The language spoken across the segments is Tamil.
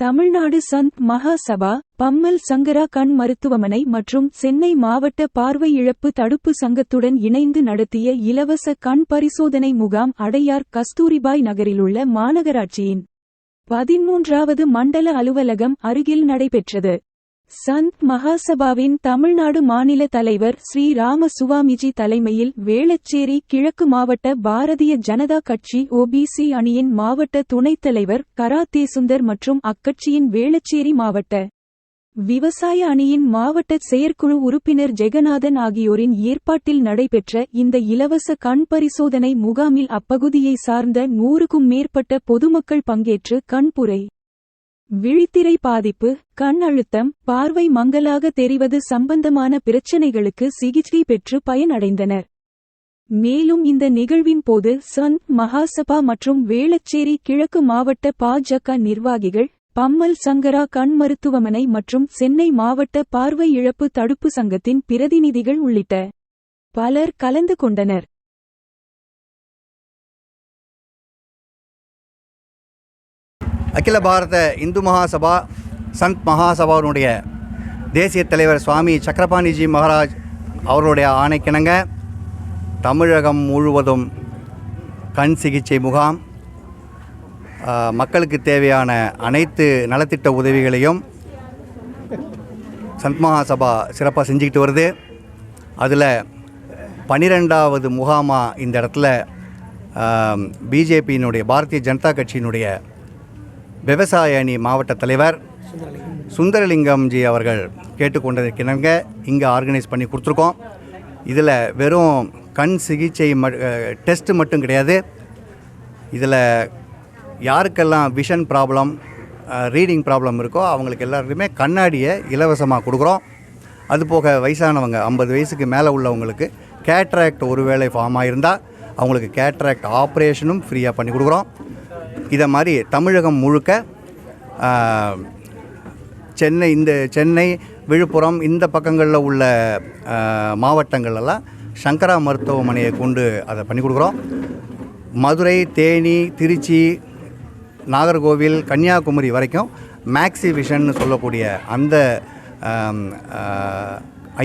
தமிழ்நாடு சந்த் மகாசபா, பம்மல் சங்கரா கண் மருத்துவமனை மற்றும் சென்னை மாவட்ட பார்வை இழப்பு தடுப்பு சங்கத்துடன் இணைந்து நடத்திய இலவச கண் பரிசோதனை முகாம் அடையார் கஸ்தூரிபாய் நகரிலுள்ள மாநகராட்சியின் 13வது மண்டல அலுவலகம் அருகில் நடைபெற்றது. சந்த் மகாசபாவின் தமிழ்நாடு மாநில தலைவர் ஸ்ரீ ராம சுவாமிஜி தலைமையில் வேளச்சேரி கிழக்கு மாவட்ட பாரதிய ஜனதா கட்சி ஓபிசி அணியின் மாவட்ட துணைத் தலைவர் கராத்தேசுந்தர் மற்றும் அக்கட்சியின் வேளச்சேரி மாவட்ட விவசாய அணியின் மாவட்ட செயற்குழு உறுப்பினர் ஜெகநாதன் ஆகியோரின் ஏற்பாட்டில் நடைபெற்ற இந்த இலவச கண் பரிசோதனை முகாமில் அப்பகுதியை சார்ந்த 100க்கும் மேற்பட்ட பொதுமக்கள் பங்கேற்று கண்புரை, விழித்திரை பாதிப்பு, கண் அழுத்தம், பார்வை மங்கலாக தெரிவது சம்பந்தமான பிரச்சினைகளுக்கு சிகிச்சை பெற்று பயனடைந்தனர். மேலும் இந்த நிகழ்வின் போது சந்த் மகாசபா மற்றும் வேளச்சேரி கிழக்கு மாவட்ட பாஜக நிர்வாகிகள், பம்மல் சங்கரா கண் மருத்துவமனை மற்றும் சென்னை மாவட்ட பார்வை இழப்பு தடுப்பு சங்கத்தின் பிரதிநிதிகள் உள்ளிட்ட பலர் கலந்து கொண்டனர். அகில பாரத இந்து மகாசபா சந்த் மகாசபாவுடைய தேசிய தலைவர் சுவாமி சக்கரபாணிஜி மகாராஜ் அவர்களுடைய ஆணைக்கிணங்க தமிழகம் முழுவதும் கண் சிகிச்சை முகாம், மக்களுக்கு தேவையான அனைத்து நலத்திட்ட உதவிகளையும் சந்த் மகாசபா சிறப்பாக செஞ்சுக்கிட்டு வருது. அதில் 12வது முகாமாக இந்த இடத்துல பிஜேபியினுடைய பாரதிய ஜனதா கட்சியினுடைய விவசாய அணி மாவட்ட தலைவர் சுந்தரலிங்கம்ஜி அவர்கள் கேட்டுக்கொண்டதற்கிணங்க இங்கே ஆர்கனைஸ் பண்ணி கொடுத்துருக்கோம். இதில் வெறும் கண் சிகிச்சை டெஸ்ட்டு மட்டும் கிடையாது. இதில் யாருக்கெல்லாம் விஷன் ப்ராப்ளம், ரீடிங் ப்ராப்ளம் இருக்கோ அவங்களுக்கு எல்லாருக்குமே கண்ணாடியை இலவசமாக கொடுக்குறோம். அதுபோக வயசானவங்க 50 வயசுக்கு மேலே உள்ளவங்களுக்கு கேட்ராக்ட் ஒருவேளை ஃபார்ம் ஆகிருந்தால் அவங்களுக்கு கேட்ராக்ட் ஆப்ரேஷனும் ஃப்ரீயாக பண்ணி கொடுக்குறோம். இதை மாதிரி தமிழகம் முழுக்க சென்னை, விழுப்புரம் இந்த பக்கங்களில் உள்ள மாவட்டங்கள்லாம் சங்கரா மருத்துவமனையை கொண்டு அதை பண்ணி கொடுக்குறோம். மதுரை, தேனி, திருச்சி, நாகர்கோவில், கன்னியாகுமரி வரைக்கும் மேக்ஸி விஷன் சொல்லக்கூடிய அந்த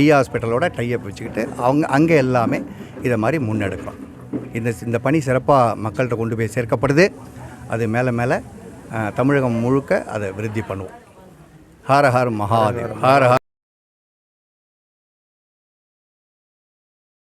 ஐ ஹாஸ்பிட்டலோட டைப் வச்சுக்கிட்டு அங்கே எல்லாமே இதை மாதிரி முன்னெடுக்கிறோம். இந்த பணி சிறப்பாக மக்கள்கிட்ட கொண்டு போய் சேர்க்கப்படுது. அது மேலே தமிழகம் முழுக்க அதை விருத்தி பண்ணுவோம். Hara her Mahadev, Hara her.